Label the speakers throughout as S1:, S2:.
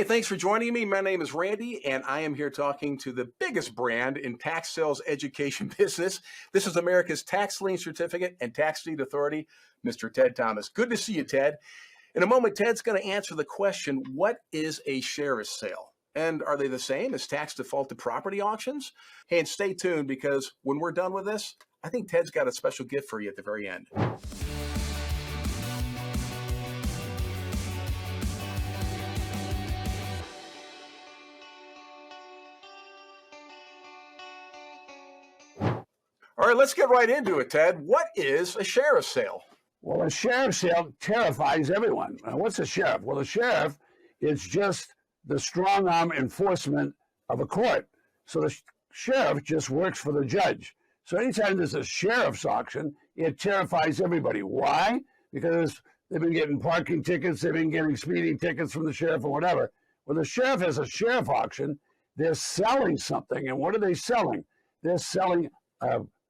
S1: Hey, thanks for joining me. My name is Randy, and I am here talking to the biggest brand in tax sales education business. This is America's Tax Lien Certificate and Tax Deed Authority, Mr. Ted Thomas. Good to see you, Ted. In a moment, Ted's going to answer the question, what is a sheriff's sale? And are they the same as tax defaulted property auctions? Hey, and stay tuned because when we're done with this, I think Ted's got a special gift for you at the very end. All right, let's get right into it, Ted. What is a sheriff's sale?
S2: Well, a sheriff's sale terrifies everyone. What's a sheriff? Well, a sheriff is just the strong arm enforcement of a court. So the sheriff just works for the judge. So anytime there's a sheriff's auction, it terrifies everybody. Why? Because they've been getting parking tickets, they've been getting speeding tickets from the sheriff or whatever. When the sheriff has a sheriff auction, they're selling something. And what are they selling? They're selling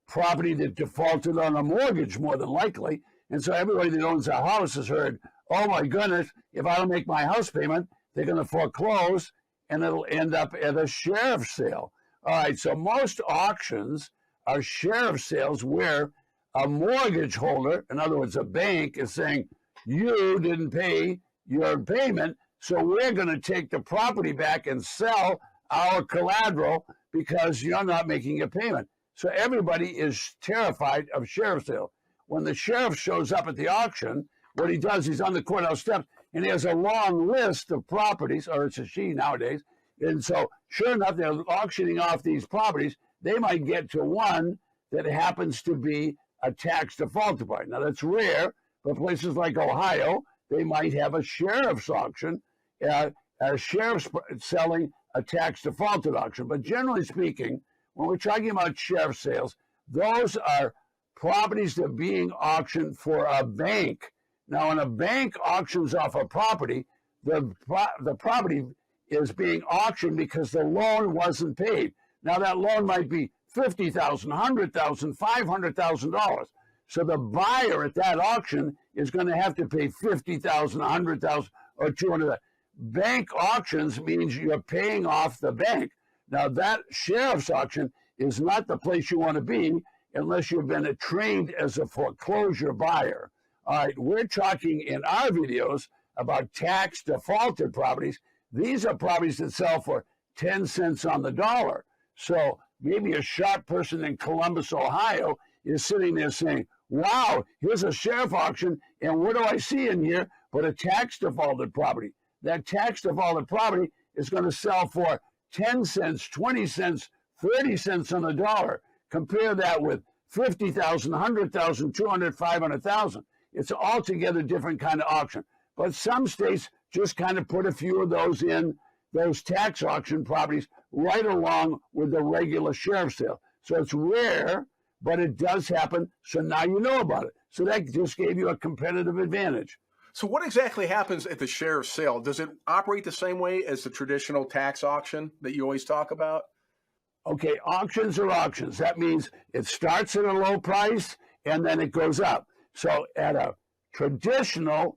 S2: property that defaulted on a mortgage, more than likely. And so everybody that owns a house has heard, oh my goodness, if I don't make my house payment, they're going to foreclose and it'll end up at a sheriff's sale. All right, so most auctions are sheriff's sales where a mortgage holder, in other words, a bank, is saying, you didn't pay your payment, so we're going to take the property back and sell our collateral because you're not making your payment. So everybody is terrified of sheriff's sale. When the sheriff shows up at the auction, what he does, he's on the courthouse steps, and he has a long list of properties, or it's a she nowadays. And so, sure enough, they're auctioning off these properties. They might get to one that happens to be a tax defaulted property. Now, that's rare, but places like Ohio, they might have a sheriff's auction, a sheriff's selling a tax defaulted auction. But generally speaking, when we're talking about sheriff sales, those are properties that are being auctioned for a bank. Now, when a bank auctions off a property, the property is being auctioned because the loan wasn't paid. Now, that loan might be $50,000, $100,000, $500,000. So the buyer at that auction is going to have to pay $50,000, $100,000, or $200,000. Bank auctions means you're paying off the bank. Now, that sheriff's auction is not the place you want to be unless you've been trained as a foreclosure buyer. All right, we're talking in our videos about tax defaulted properties. These are properties that sell for 10 cents on the dollar. So maybe a sharp person in Columbus, Ohio is sitting there saying, wow, here's a sheriff auction, and what do I see in here but a tax defaulted property? That tax defaulted property is going to sell for 10 cents, 20 cents, 30 cents on the dollar. Compare that with 50,000, 100,000, 200, 500,000. It's altogether different kind of auction. But some states just kind of put a few of those in, those tax auction properties, right along with the regular sheriff's sale. So it's rare, but it does happen. So now you know about it. So that just gave you a competitive advantage.
S1: So what exactly happens at the sheriff's sale? Does it operate the same way as the traditional tax auction that you always talk about?
S2: Okay, auctions are auctions. That means it starts at a low price and then it goes up. So at a traditional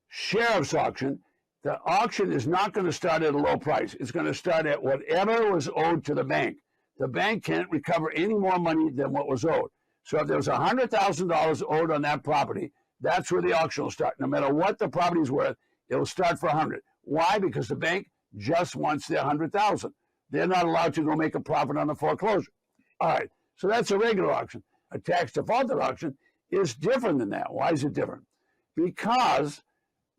S2: sheriff's auction, the auction is not going to start at a low price. It's going to start at whatever was owed to the bank. The bank can't recover any more money than what was owed. So if there was $100,000 owed on that property, that's where the auction will start. No matter what the property is worth, it'll start for 100. Why? Because the bank just wants their 100,000. They're not allowed to go make a profit on the foreclosure. All right, so that's a regular auction. A tax defaulted auction is different than that. Why is it different? Because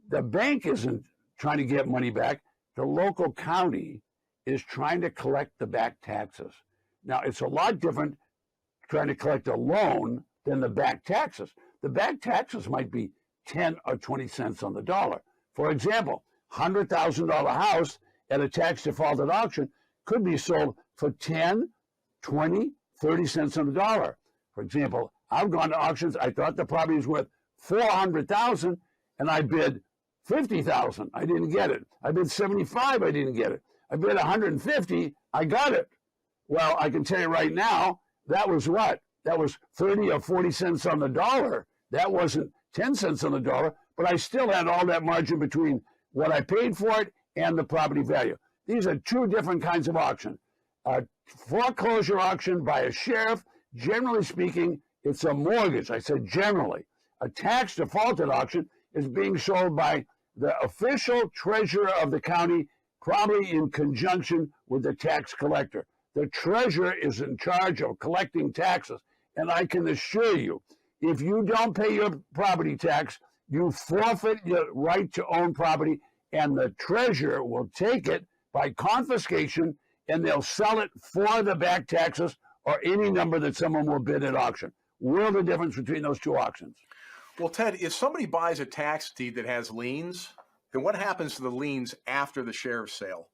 S2: the bank isn't trying to get money back. The local county is trying to collect the back taxes. Now, it's a lot different trying to collect a loan than the back taxes. The back taxes might be 10 or 20 cents on the dollar. For example, $100,000 house at a tax defaulted auction could be sold for 10, 20, 30 cents on the dollar. For example, I've gone to auctions. I thought the property was worth $400,000 and I bid $50,000. I didn't get it. I bid $75,000. I didn't get it. I bid $150,000. I got it. Well, I can tell you right now, that was what? That was 30 or 40 cents on the dollar. That wasn't 10 cents on the dollar, but I still had all that margin between what I paid for it and the property value. These are two different kinds of auction. A foreclosure auction by a sheriff, generally speaking, it's a mortgage. I said generally. A tax defaulted auction is being sold by the official treasurer of the county, probably in conjunction with the tax collector. The treasurer is in charge of collecting taxes. And I can assure you, if you don't pay your property tax, you forfeit your right to own property, and the treasurer will take it by confiscation, and they'll sell it for the back taxes or any number that someone will bid at auction. World of difference between those two auctions.
S1: Well, Ted, if somebody buys a tax deed that has liens, then what happens to the liens after the sheriff's sale?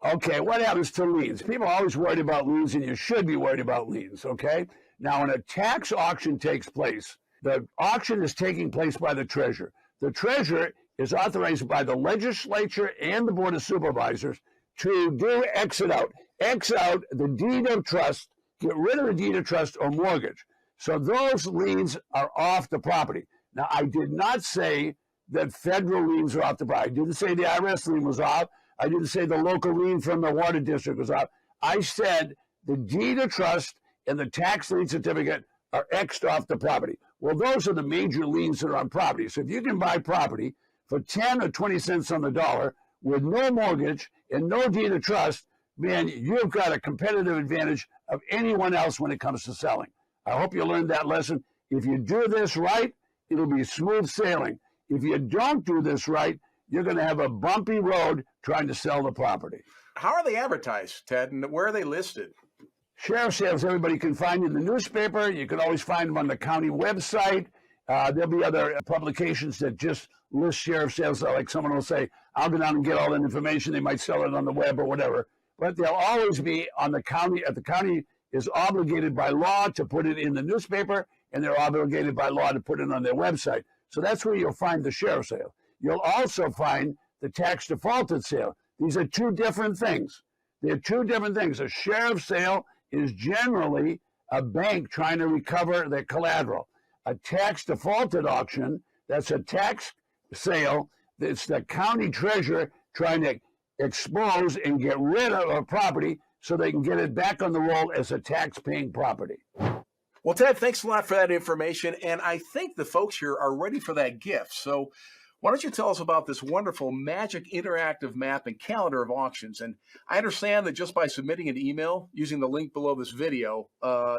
S2: Okay, what happens to liens? People are always worried about liens, and you should be worried about liens, okay? Now, when a tax auction takes place, the auction is taking place by the treasurer. The treasurer is authorized by the legislature and the Board of Supervisors to do exit out. Exit out the deed of trust, get rid of the deed of trust or mortgage. So those liens are off the property. Now, I did not say that federal liens are off the property. I didn't say the IRS lien was off. I didn't say the local lien from the water district was off. I said the deed of trust and the tax lien certificate are X'd off the property. Well, those are the major liens that are on property. So if you can buy property for 10 or 20 cents on the dollar with no mortgage and no deed of trust, man, you've got a competitive advantage of anyone else when it comes to selling. I hope you learned that lesson. If you do this right, it'll be smooth sailing. If you don't do this right, you're going to have a bumpy road trying to sell the property.
S1: How are they advertised, Ted, and where are they listed?
S2: Sheriff sales, everybody can find in the newspaper. You can always find them on the county website. There'll be other publications that just list sheriff sales. Like someone will say, I'll go down and get all that information. They might sell it on the web or whatever. But they'll always be on the county. The county is obligated by law to put it in the newspaper, and they're obligated by law to put it on their website. So that's where you'll find the sheriff sale. You'll also find the tax defaulted sale. These are two different things. They're two different things. A sheriff sale is generally a bank trying to recover their collateral. A tax defaulted auction, that's a tax sale. It's the county treasurer trying to expose and get rid of a property so they can get it back on the roll as a tax-paying property.
S1: Well, Ted, thanks a lot for that information. And I think the folks here are ready for that gift. So why don't you tell us about this wonderful magic interactive map and calendar of auctions? And I understand that just by submitting an email using the link below this video,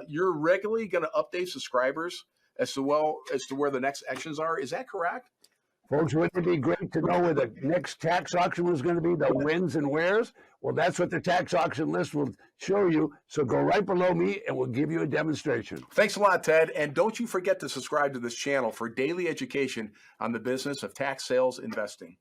S1: you're regularly going to update subscribers as to where the next actions are. Is that correct?
S2: Folks, wouldn't it be great to know where the next tax auction was going to be, the wins and wheres? Well, that's what the tax auction list will show you. So go right below me and we'll give you a demonstration.
S1: Thanks a lot, Ted. And don't you forget to subscribe to this channel for daily education on the business of tax sales investing.